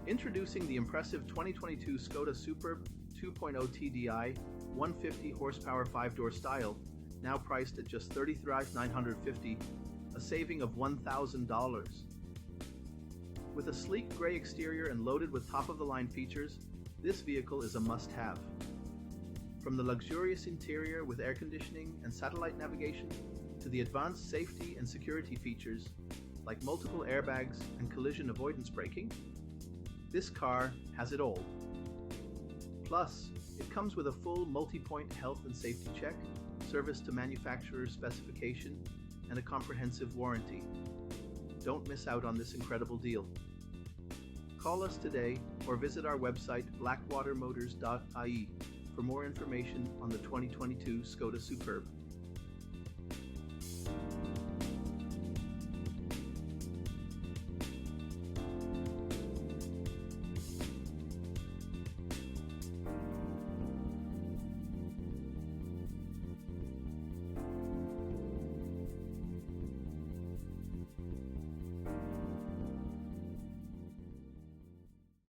Introducing the impressive 2022 Skoda Superb 2.0 TDI 150 horsepower 5-door style, now priced at just $33,950, a saving of $1,000. With a sleek gray exterior and loaded with top-of-the-line features, this vehicle is a must-have. From the luxurious interior with air conditioning and satellite navigation to the advanced safety and security features like multiple airbags and collision avoidance braking, this car has it all. Plus, it comes with a full multi-point health and safety check, service to manufacturer specification, and a comprehensive warranty. Don't miss out on this incredible deal. Call us today or visit our website blackwatermotors.ie for more information on the 2022 Skoda Superb.